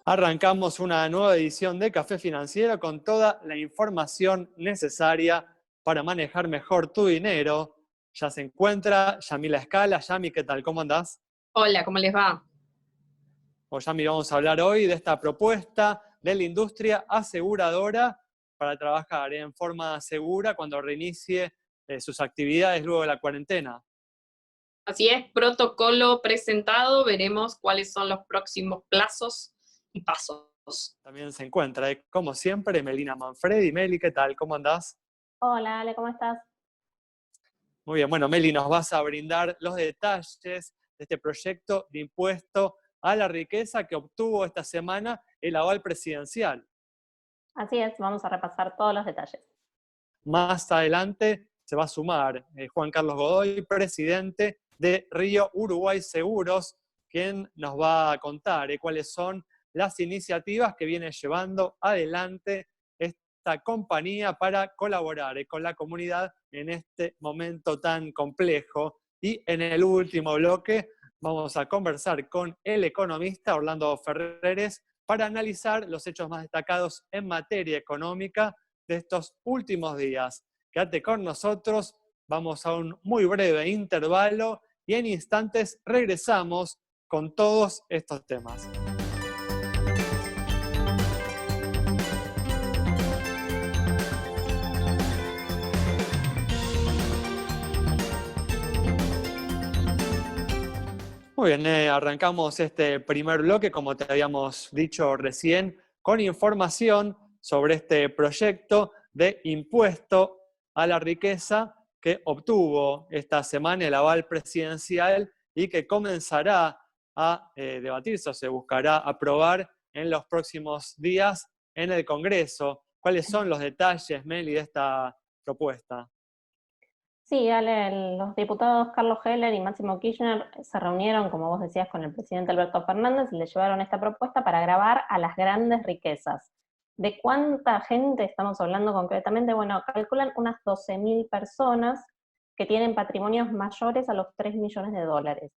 Arrancamos una nueva edición de Café Financiero con toda la información necesaria para manejar mejor tu dinero. Ya se encuentra Yamila Escala. Yami, ¿qué tal? ¿Cómo andás? Hola, ¿cómo les va? Pues Yami, vamos a hablar hoy de esta propuesta de la industria aseguradora para trabajar en forma segura cuando reinicie sus actividades luego de la cuarentena. Así es, protocolo presentado, veremos cuáles son los próximos plazos y pasos. También se encuentra, como siempre, Melina Manfredi. Meli, ¿qué tal? ¿Cómo andás? Hola, Ale, ¿cómo estás? Muy bien, bueno, Meli, nos vas a brindar los detalles de este proyecto de impuesto a la riqueza que obtuvo esta semana el aval presidencial. Así es, vamos a repasar todos los detalles. Más adelante se va a sumar Juan Carlos Godoy, presidente de Río Uruguay Seguros, quien nos va a contar cuáles son las iniciativas que viene llevando adelante esta compañía para colaborar con la comunidad en este momento tan complejo. Y en el último bloque vamos a conversar con el economista Orlando Ferreres para analizar los hechos más destacados en materia económica de estos últimos días. Quédate con nosotros, vamos a un muy breve intervalo y en instantes regresamos con todos estos temas. Muy bien, arrancamos este primer bloque, como te habíamos dicho recién, con información sobre este proyecto de impuesto a la riqueza que obtuvo esta semana el aval presidencial y que comenzará a debatirse o se buscará aprobar en los próximos días en el Congreso. ¿Cuáles son los detalles, Meli, de esta propuesta? Sí, Ale, los diputados Carlos Heller y Máximo Kirchner se reunieron, como vos decías, con el presidente Alberto Fernández y le llevaron esta propuesta para gravar a las grandes riquezas. ¿De cuánta gente estamos hablando concretamente? Bueno, calculan unas 12.000 personas que tienen patrimonios mayores a los 3 millones de dólares.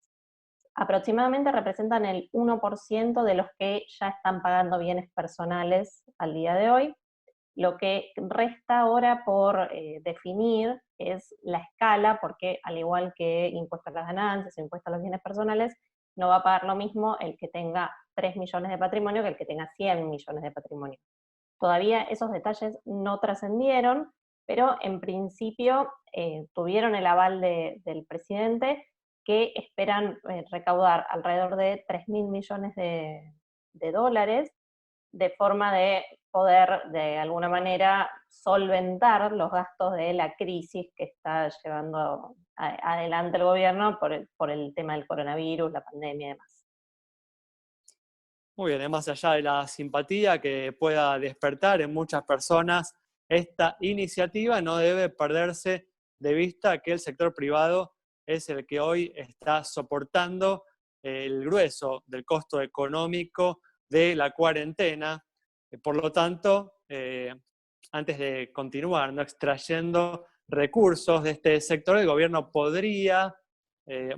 Aproximadamente representan el 1% de los que ya están pagando bienes personales al día de hoy. Lo que resta ahora por definir es la escala, porque al igual que impuesto a las ganancias o impuesto a los bienes personales, no va a pagar lo mismo el que tenga 3 millones de patrimonio que el que tenga 100 millones de patrimonio. Todavía esos detalles no trascendieron, pero en principio tuvieron el aval del presidente, que esperan recaudar alrededor de 3.000 millones de dólares, de forma de poder de alguna manera solventar los gastos de la crisis que está llevando adelante el gobierno por el tema del coronavirus, la pandemia y demás. Muy bien, más allá de la simpatía que pueda despertar en muchas personas, esta iniciativa no debe perderse de vista que el sector privado es el que hoy está soportando el grueso del costo económico de la cuarentena. Por lo tanto, antes de continuar ¿no? extrayendo recursos de este sector, el gobierno podría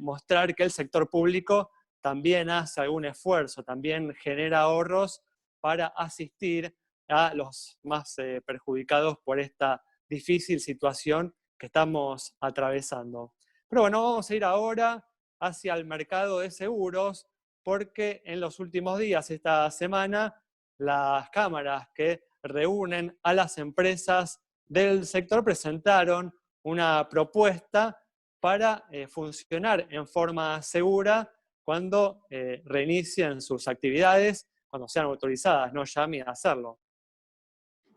mostrar que el sector público también hace algún esfuerzo, también genera ahorros para asistir a los más perjudicados por esta difícil situación que estamos atravesando. Pero bueno, vamos a ir ahora hacia el mercado de seguros, porque en los últimos días, esta semana, las cámaras que reúnen a las empresas del sector presentaron una propuesta para funcionar en forma segura cuando reinicien sus actividades, cuando sean autorizadas, no llamen a hacerlo.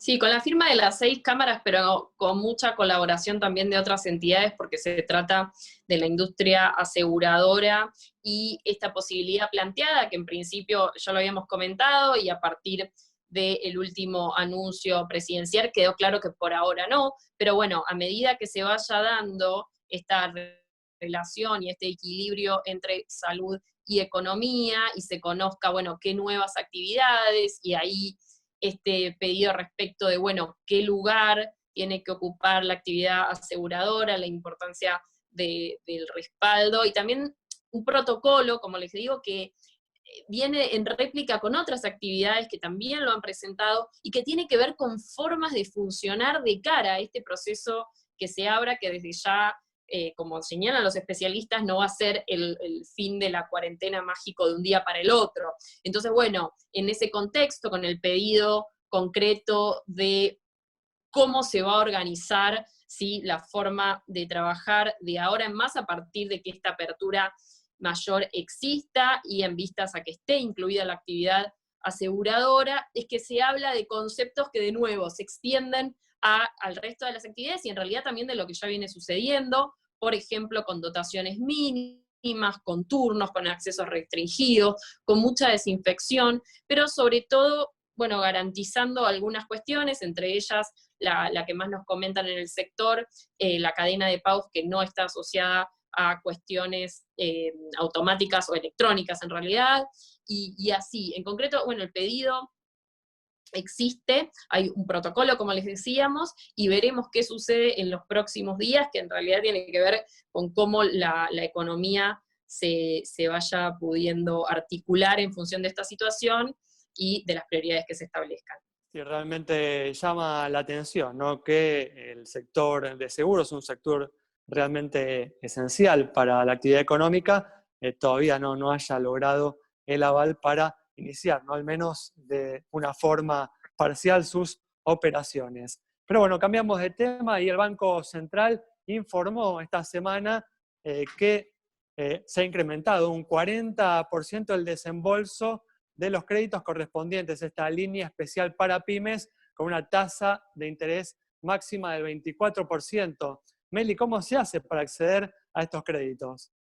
Sí, con la firma de las 6 cámaras, pero con mucha colaboración también de otras entidades, porque se trata de la industria aseguradora y esta posibilidad planteada, que en principio ya lo habíamos comentado, y a partir del último anuncio presidencial quedó claro que por ahora no, pero bueno, a medida que se vaya dando esta relación y este equilibrio entre salud y economía, y se conozca, bueno, qué nuevas actividades, y ahí este pedido respecto de, bueno, qué lugar tiene que ocupar la actividad aseguradora, la importancia del respaldo, y también un protocolo, como les digo, que viene en réplica con otras actividades que también lo han presentado y que tiene que ver con formas de funcionar de cara a este proceso que se abra, que desde ya, como señalan los especialistas, no va a ser el fin de la cuarentena mágico de un día para el otro. Entonces, bueno, en ese contexto, con el pedido concreto de cómo se va a organizar, ¿sí?, la forma de trabajar de ahora en más a partir de que esta apertura mayor exista y en vistas a que esté incluida la actividad aseguradora, es que se habla de conceptos que de nuevo se extienden al resto de las actividades y en realidad también de lo que ya viene sucediendo, por ejemplo, con dotaciones mínimas, con turnos, con accesos restringidos, con mucha desinfección, pero sobre todo, bueno, garantizando algunas cuestiones, entre ellas la que más nos comentan en el sector, la cadena de pagos que no está asociada a cuestiones automáticas o electrónicas en realidad, y así. En concreto, bueno, el pedido existe, hay un protocolo, como les decíamos, y veremos qué sucede en los próximos días, que en realidad tiene que ver con cómo la economía se vaya pudiendo articular en función de esta situación y de las prioridades que se establezcan. Sí, realmente llama la atención, ¿no?, que el sector de seguros es un sector realmente esencial para la actividad económica, todavía no haya logrado el aval para iniciar, ¿no?, al menos de una forma parcial, sus operaciones. Pero bueno, cambiamos de tema y el Banco Central informó esta semana que se ha incrementado un 40% el desembolso de los créditos correspondientes a esta línea especial para pymes con una tasa de interés máxima del 24%. Meli, ¿cómo se hace para acceder a estos créditos?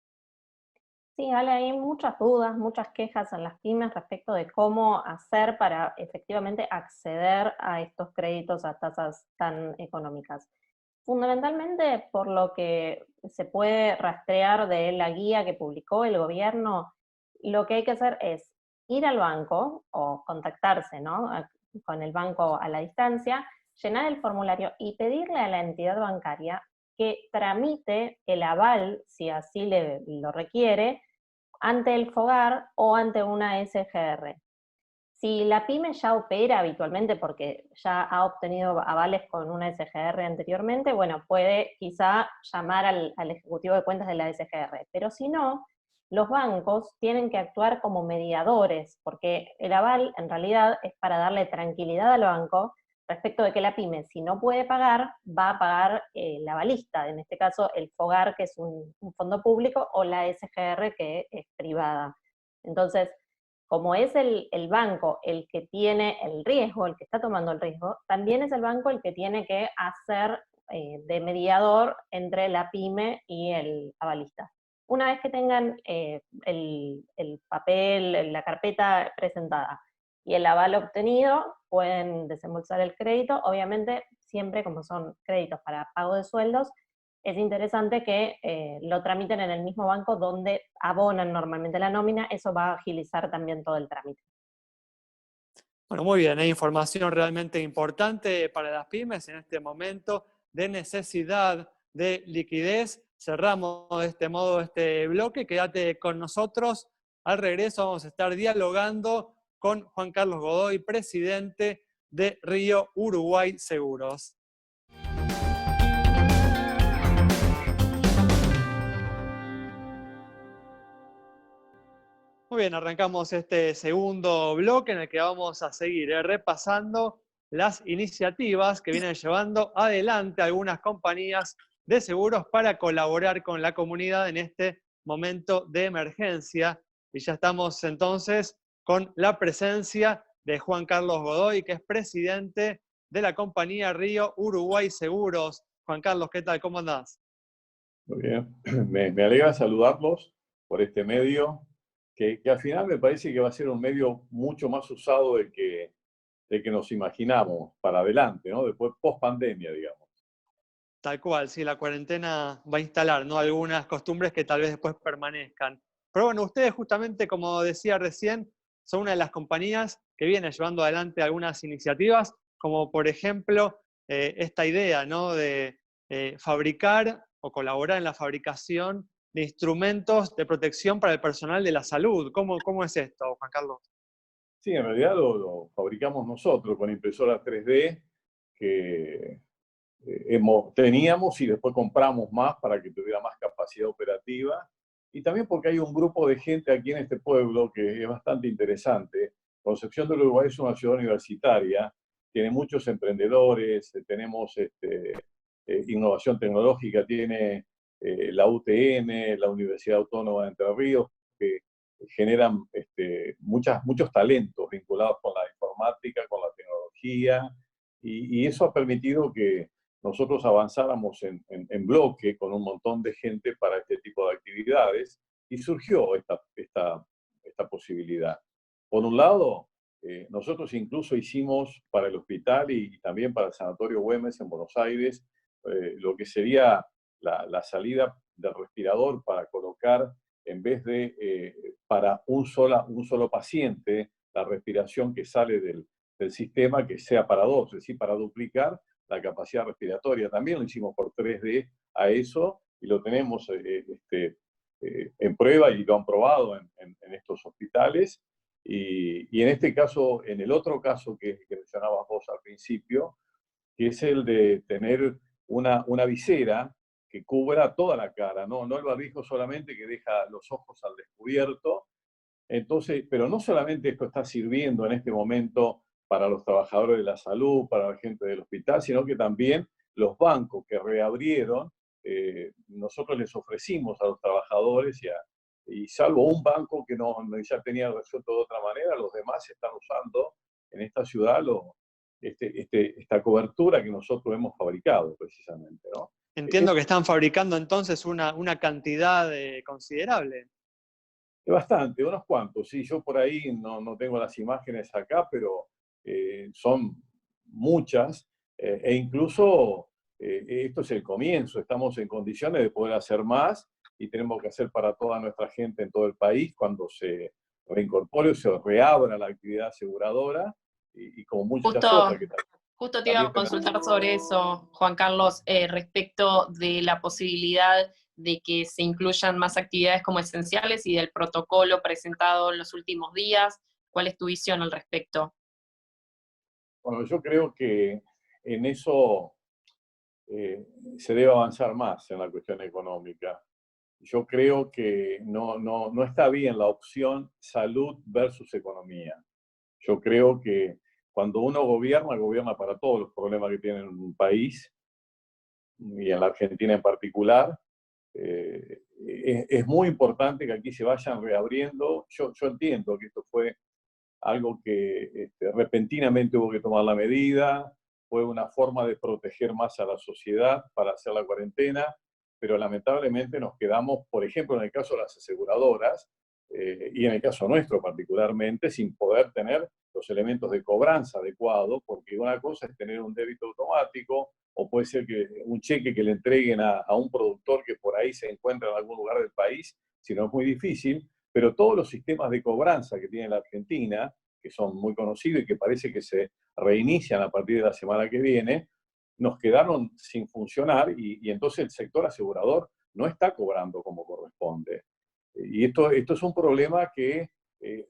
Sí, Ale, hay muchas dudas, muchas quejas en las pymes respecto de cómo hacer para efectivamente acceder a estos créditos a tasas tan económicas. Fundamentalmente, por lo que se puede rastrear de la guía que publicó el gobierno, lo que hay que hacer es ir al banco o contactarse, ¿no?, con el banco a la distancia, llenar el formulario y pedirle a la entidad bancaria que tramite el aval, si así lo requiere, ante el FOGAR o ante una SGR. Si la pyme ya opera habitualmente porque ya ha obtenido avales con una SGR anteriormente, bueno, puede quizá llamar al ejecutivo de cuentas de la SGR, pero si no, los bancos tienen que actuar como mediadores, porque el aval en realidad es para darle tranquilidad al banco respecto de que la pyme, si no puede pagar, va a pagar el avalista, en este caso el FOGAR, que es un fondo público, o la SGR, que es privada. Entonces, como es el banco el que tiene el riesgo, el que está tomando el riesgo, también es el banco el que tiene que hacer de mediador entre la pyme y el avalista. Una vez que tengan el papel, la carpeta presentada y el aval obtenido, pueden desembolsar el crédito. Obviamente, siempre como son créditos para pago de sueldos, es interesante que lo tramiten en el mismo banco donde abonan normalmente la nómina, eso va a agilizar también todo el trámite. Bueno, muy bien, hay información realmente importante para las pymes en este momento de necesidad de liquidez. Cerramos de este modo este bloque, quédate con nosotros. Al regreso vamos a estar dialogando con Juan Carlos Godoy, presidente de Río Uruguay Seguros. Muy bien, arrancamos este segundo bloque en el que vamos a seguir repasando las iniciativas que vienen llevando adelante algunas compañías de seguros para colaborar con la comunidad en este momento de emergencia. Y ya estamos entonces con la presencia de Juan Carlos Godoy, que es presidente de la compañía Río Uruguay Seguros. Juan Carlos, ¿qué tal? ¿Cómo andás? Muy bien, me alegra saludarlos por este medio, que al final me parece que va a ser un medio mucho más usado del que nos imaginamos para adelante, ¿no? Después, post pandemia, digamos. Tal cual, sí, la cuarentena va a instalar, ¿no?, algunas costumbres que tal vez después permanezcan. Pero bueno, ustedes justamente, como decía recién, son una de las compañías que viene llevando adelante algunas iniciativas, como por ejemplo esta idea, ¿no?, de fabricar o colaborar en la fabricación de instrumentos de protección para el personal de la salud. ¿Cómo es esto, Juan Carlos? Sí, en realidad lo fabricamos nosotros con impresoras 3D que teníamos y después compramos más para que tuviera más capacidad operativa. Y también porque hay un grupo de gente aquí en este pueblo que es bastante interesante. Concepción del Uruguay es una ciudad universitaria, tiene muchos emprendedores, tenemos innovación tecnológica, tiene la UTN, la Universidad Autónoma de Entre Ríos, que generan muchos talentos vinculados con la informática, con la tecnología, y eso ha permitido que nosotros avanzáramos en bloque con un montón de gente para este tipo de actividades, y surgió esta posibilidad. Por un lado, nosotros incluso hicimos para el hospital y también para el Sanatorio Güemes en Buenos Aires lo que sería la salida del respirador para colocar, en vez de para un solo paciente, la respiración que sale del sistema, que sea para dos, es decir, para duplicar la capacidad respiratoria. También lo hicimos por 3D a eso y lo tenemos en prueba y lo han probado en estos hospitales. Y en este caso, en el otro caso que mencionabas vos al principio, que es el de tener una visera que cubra toda la cara, no el barbijo solamente que deja los ojos al descubierto. Entonces, pero no solamente esto está sirviendo en este momento para los trabajadores de la salud, para la gente del hospital, sino que también los bancos que reabrieron, nosotros les ofrecimos a los trabajadores y salvo un banco que ya tenía resuelto de otra manera, los demás están usando en esta ciudad esta cobertura que nosotros hemos fabricado precisamente, ¿no? Entiendo que están fabricando entonces una cantidad considerable. Bastante, unos cuantos. Sí, yo por ahí no tengo las imágenes acá, pero son muchas. E incluso esto es el comienzo. Estamos en condiciones de poder hacer más y tenemos que hacer para toda nuestra gente en todo el país cuando se reincorpore o se reabra la actividad aseguradora y como muchas otras que Justo te iba a consultar sobre eso, Juan Carlos, respecto de la posibilidad de que se incluyan más actividades como esenciales y del protocolo presentado en los últimos días. ¿Cuál es tu visión al respecto? Bueno, yo creo que en eso se debe avanzar más en la cuestión económica. Yo creo que no está bien la opción salud versus economía. Yo creo que cuando uno gobierna para todos los problemas que tiene un país, y en la Argentina en particular. Es muy importante que aquí se vayan reabriendo. Yo entiendo que esto fue algo que repentinamente hubo que tomar la medida, fue una forma de proteger más a la sociedad para hacer la cuarentena, pero lamentablemente nos quedamos, por ejemplo, en el caso de las aseguradoras, y en el caso nuestro particularmente, sin poder tener los elementos de cobranza adecuados, porque una cosa es tener un débito automático, o puede ser que un cheque que le entreguen a un productor que por ahí se encuentra en algún lugar del país, si no es muy difícil, pero todos los sistemas de cobranza que tiene la Argentina, que son muy conocidos y que parece que se reinician a partir de la semana que viene, nos quedaron sin funcionar y entonces el sector asegurador no está cobrando como corresponde. Y esto es un problema que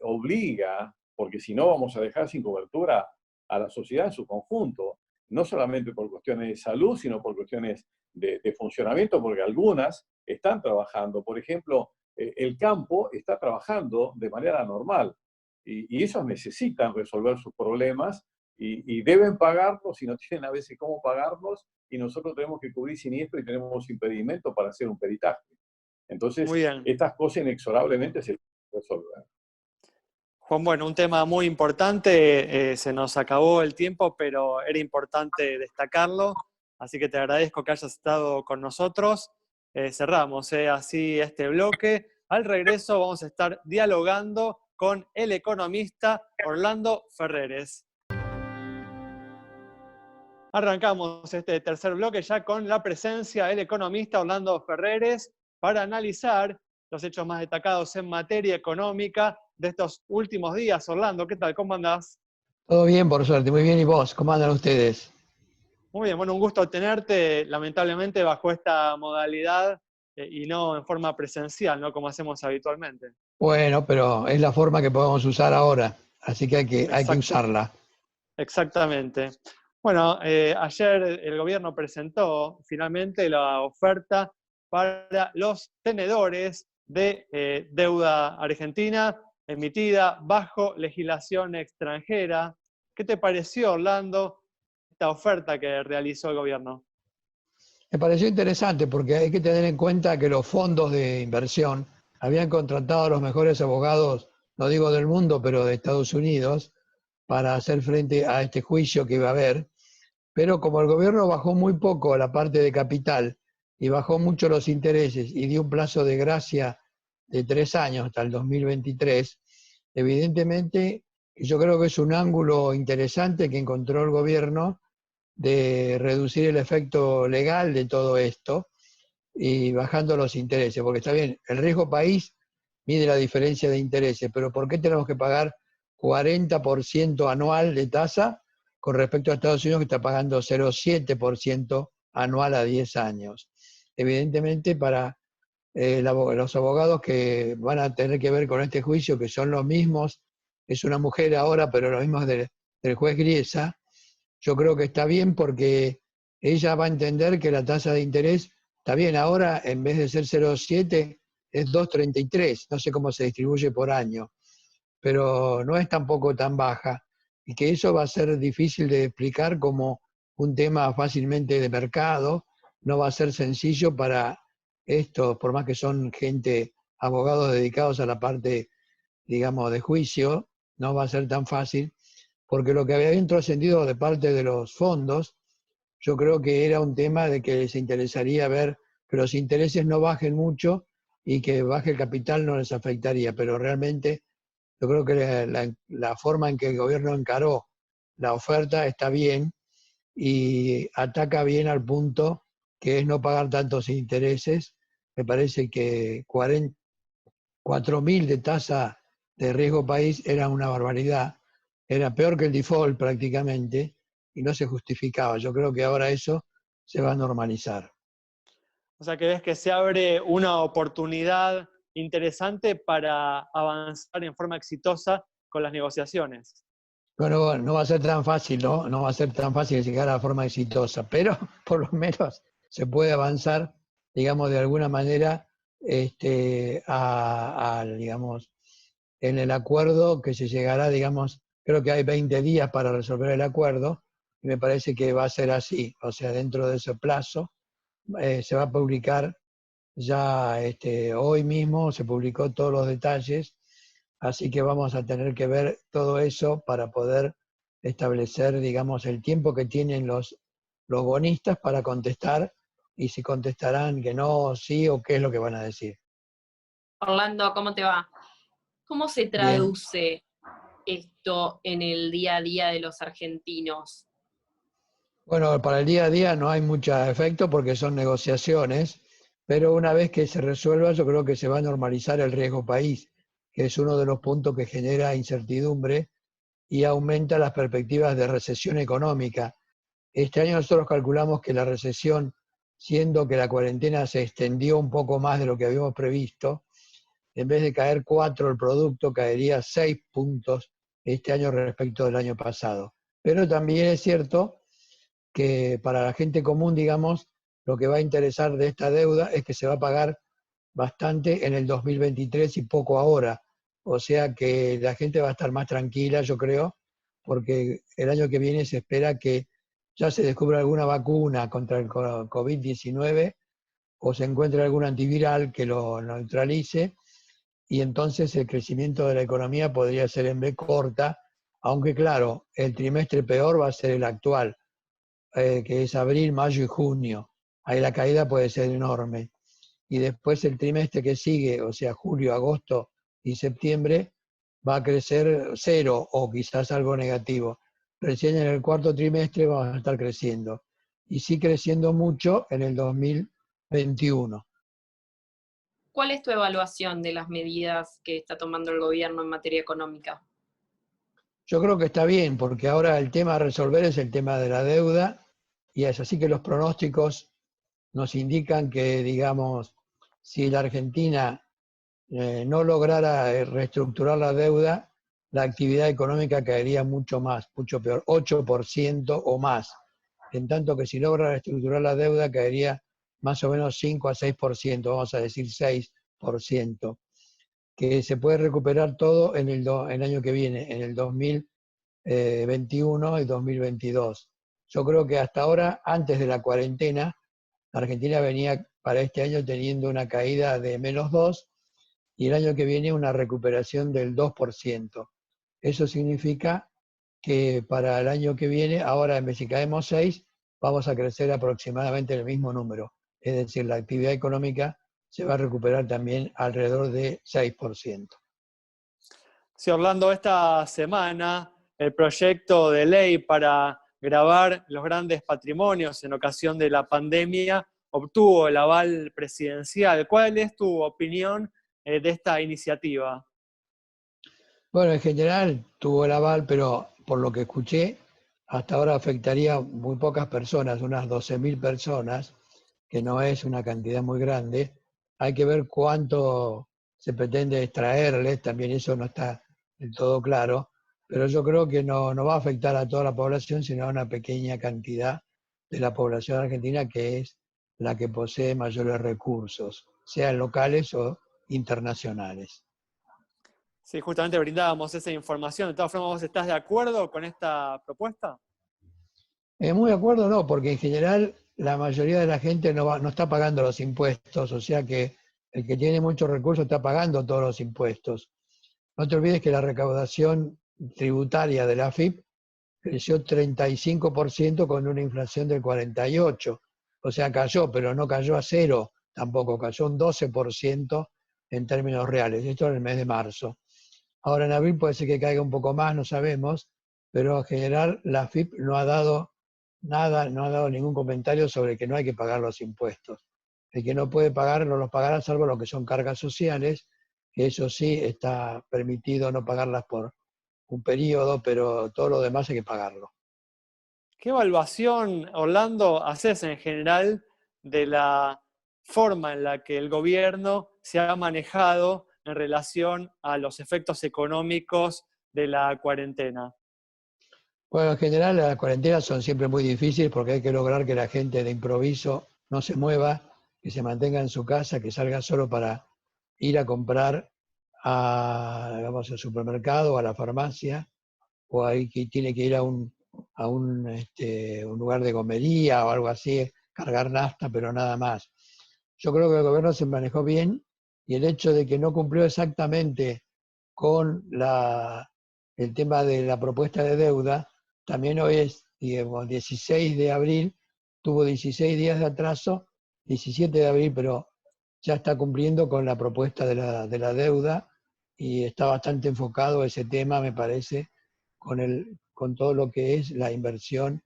obliga, porque si no vamos a dejar sin cobertura a la sociedad en su conjunto, no solamente por cuestiones de salud, sino por cuestiones de funcionamiento, porque algunas están trabajando. Por ejemplo, el campo está trabajando de manera normal y ellos necesitan resolver sus problemas y deben pagarnos y no tienen a veces cómo pagarnos y nosotros tenemos que cubrir siniestro y tenemos impedimento para hacer un peritaje. Entonces, estas cosas inexorablemente se resuelven. Juan, bueno, un tema muy importante, se nos acabó el tiempo, pero era importante destacarlo, así que te agradezco que hayas estado con nosotros. Cerramos así este bloque. Al regreso vamos a estar dialogando con el economista Orlando Ferreres. Arrancamos este tercer bloque ya con la presencia del economista Orlando Ferreres para analizar los hechos más destacados en materia económica de estos últimos días. Orlando, ¿qué tal? ¿Cómo andás? Todo bien, por suerte. Muy bien. ¿Y vos? ¿Cómo andan ustedes? Muy bien, bueno, un gusto tenerte. Lamentablemente bajo esta modalidad y no en forma presencial, ¿no? Como hacemos habitualmente. Bueno, pero es la forma que podemos usar ahora, así que hay que usarla. Exactamente. Bueno, ayer el gobierno presentó finalmente la oferta para los tenedores de deuda argentina emitida bajo legislación extranjera. ¿Qué te pareció, Orlando, esta oferta que realizó el gobierno? Me pareció interesante porque hay que tener en cuenta que los fondos de inversión habían contratado a los mejores abogados, no digo del mundo, pero de Estados Unidos, para hacer frente a este juicio que iba a haber. Pero como el gobierno bajó muy poco la parte de capital y bajó mucho los intereses y dio un plazo de gracia de 3 años hasta el 2023, evidentemente yo creo que es un ángulo interesante que encontró el gobierno de reducir el efecto legal de todo esto y bajando los intereses, porque está bien, el riesgo país mide la diferencia de intereses, pero ¿por qué tenemos que pagar 40% anual de tasa con respecto a Estados Unidos que está pagando 0,7% anual a 10 años? Evidentemente para los abogados que van a tener que ver con este juicio, que son los mismos, es una mujer ahora, pero los mismos del juez Griesa, yo creo que está bien porque ella va a entender que la tasa de interés está bien. Ahora, en vez de ser 0,7, es 2,33. No sé cómo se distribuye por año, pero no es tampoco tan baja. Y que eso va a ser difícil de explicar como un tema fácilmente de mercado. No va a ser sencillo para estos, por más que son gente, abogados dedicados a la parte, digamos, de juicio, no va a ser tan fácil, porque lo que había trascendido de parte de los fondos, yo creo que era un tema de que les interesaría ver que los intereses no bajen mucho y que baje el capital no les afectaría, pero realmente yo creo que la forma en que el gobierno encaró la oferta está bien y ataca bien al punto que es no pagar tantos intereses. Me parece que 4.000 de tasa de riesgo país era una barbaridad, era peor que el default prácticamente y no se justificaba. Yo creo que ahora eso se va a normalizar. O sea, que ves que se abre una oportunidad interesante para avanzar en forma exitosa con las negociaciones. Bueno, no va a ser tan fácil, ¿no? No va a ser tan fácil llegar a la forma exitosa, pero por lo menos se puede avanzar, digamos, de alguna manera, digamos, en el acuerdo que se llegará, digamos, creo que hay 20 días para resolver el acuerdo, y me parece que va a ser así, o sea, dentro de ese plazo se va a publicar ya hoy mismo, se publicó todos los detalles, así que vamos a tener que ver todo eso para poder establecer, digamos, el tiempo que tienen los bonistas para contestar y si contestarán que no, sí o qué es lo que van a decir. Orlando, ¿cómo te va? ¿Cómo se Bien. traduce esto en el día a día de los argentinos? Bueno, para el día a día no hay mucho efecto porque son negociaciones, pero una vez que se resuelva yo creo que se va a normalizar el riesgo país, que es uno de los puntos que genera incertidumbre y aumenta las perspectivas de recesión económica. Este año nosotros calculamos que la recesión, siendo que la cuarentena se extendió un poco más de lo que habíamos previsto, en vez de caer 4 el producto, caería 6 puntos este año respecto del año pasado. Pero también es cierto que para la gente común, digamos, lo que va a interesar de esta deuda es que se va a pagar bastante en el 2023 y poco ahora. O sea que la gente va a estar más tranquila, yo creo, porque el año que viene se espera que ya se descubra alguna vacuna contra el COVID-19 o se encuentre algún antiviral que lo neutralice y entonces el crecimiento de la economía podría ser en B corta, aunque claro, el trimestre peor va a ser el actual, que es abril, mayo y junio. Ahí la caída puede ser enorme. Y después el trimestre que sigue, o sea, julio, agosto y septiembre, va a crecer 0 o quizás algo negativo. Recién en el cuarto trimestre vamos a estar creciendo. Y sí creciendo mucho en el 2021. ¿Cuál es tu evaluación de las medidas que está tomando el gobierno en materia económica? Yo creo que está bien, porque ahora el tema a resolver es el tema de la deuda, y es así que los pronósticos nos indican que, digamos, si la Argentina no lograra reestructurar la deuda, la actividad económica caería mucho más, mucho peor, 8% o más. En tanto que si logra reestructurar la deuda, caería más o menos 5 a 6%, vamos a decir 6%, que se puede recuperar todo en el año que viene, en el 2021 y 2022. Yo creo que hasta ahora, antes de la cuarentena, la Argentina venía para este año teniendo una caída de -2 y el año que viene una recuperación del 2%. Eso significa que para el año que viene, ahora en vez de caemos 6, vamos a crecer aproximadamente el mismo número. Es decir, la actividad económica se va a recuperar también alrededor de 6%. Sí, Orlando, esta semana el proyecto de ley para gravar los grandes patrimonios en ocasión de la pandemia obtuvo el aval presidencial. ¿Cuál es tu opinión de esta iniciativa? Bueno, en general tuvo el aval, pero por lo que escuché, hasta ahora afectaría muy pocas personas, unas 12.000 personas, que no es una cantidad muy grande. Hay que ver cuánto se pretende extraerles, también eso no está del todo claro, pero yo creo que no va a afectar a toda la población, sino a una pequeña cantidad de la población argentina, que es la que posee mayores recursos, sean locales o internacionales. Sí, justamente brindábamos esa información. De todas formas, ¿vos estás de acuerdo con esta propuesta? Muy de acuerdo, no, porque en general la mayoría de la gente no está pagando los impuestos, o sea que el que tiene muchos recursos está pagando todos los impuestos. No te olvides que la recaudación tributaria de la AFIP creció 35% con una inflación del 48%. O sea, cayó, pero no cayó a cero tampoco, cayó un 12% en términos reales. Esto en el mes de marzo. Ahora en abril puede ser que caiga un poco más, no sabemos, pero en general la AFIP no ha dado nada, no ha dado ningún comentario sobre que no hay que pagar los impuestos. El que no puede pagar no los pagará, salvo lo que son cargas sociales, que eso sí está permitido no pagarlas por un periodo, pero todo lo demás hay que pagarlo. ¿Qué evaluación, Orlando, haces en general de la forma en la que el gobierno se ha manejado en relación a los efectos económicos de la cuarentena? Bueno, en general las cuarentenas son siempre muy difíciles porque hay que lograr que la gente de improviso no se mueva, que se mantenga en su casa, que salga solo para ir a comprar digamos, al supermercado o a la farmacia, o ahí que tiene que ir a un lugar de comería o algo así, cargar nafta, pero nada más. Yo creo que el gobierno se manejó bien y el hecho de que no cumplió exactamente con el tema de la propuesta de deuda, también hoy es, digamos, 16 de abril, tuvo 16 días de atraso, 17 de abril, pero ya está cumpliendo con la propuesta de la deuda y está bastante enfocado ese tema, me parece, con todo lo que es la inversión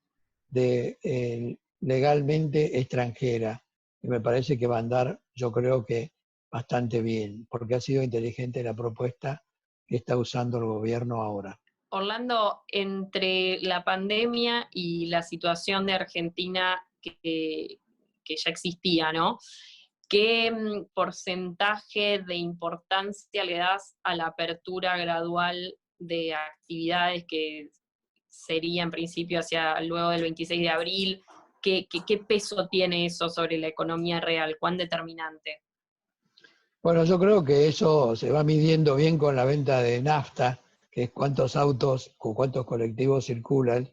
legalmente extranjera. Y me parece que va a andar, yo creo que bastante bien, porque ha sido inteligente la propuesta que está usando el gobierno ahora. Orlando, entre la pandemia y la situación de Argentina que ya existía, ¿no? ¿Qué porcentaje de importancia le das a la apertura gradual de actividades que sería en principio hacia luego del 26 de abril? ¿Qué peso tiene eso sobre la economía real? ¿Cuán determinante? Bueno, yo creo que eso se va midiendo bien con la venta de nafta, que es cuántos autos o cuántos colectivos circulan,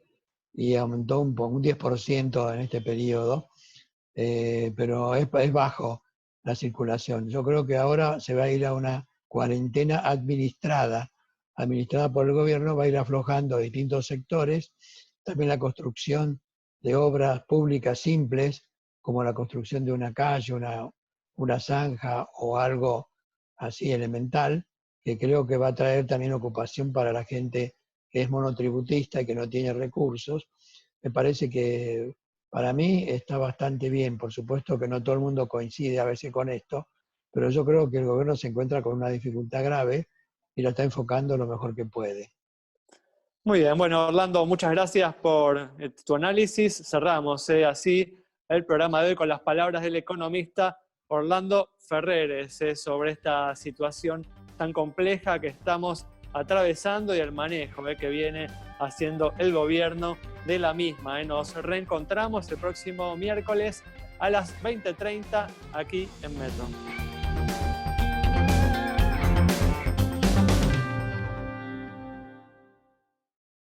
y aumentó un 10% en este periodo, pero es bajo la circulación. Yo creo que ahora se va a ir a una cuarentena administrada por el gobierno, va a ir aflojando a distintos sectores, también la construcción de obras públicas simples, como la construcción de una calle, una zanja o algo así elemental, que creo que va a traer también ocupación para la gente que es monotributista y que no tiene recursos. Me parece que para mí está bastante bien. Por supuesto que no todo el mundo coincide a veces con esto, pero yo creo que el gobierno se encuentra con una dificultad grave y la está enfocando lo mejor que puede. Muy bien, bueno, Orlando, muchas gracias por tu análisis. Cerramos así el programa de hoy con las palabras del economista Orlando Ferreres sobre esta situación tan compleja que estamos atravesando y el manejo que viene haciendo el gobierno de la misma. Nos reencontramos el próximo miércoles a las 20:30 aquí en Metro.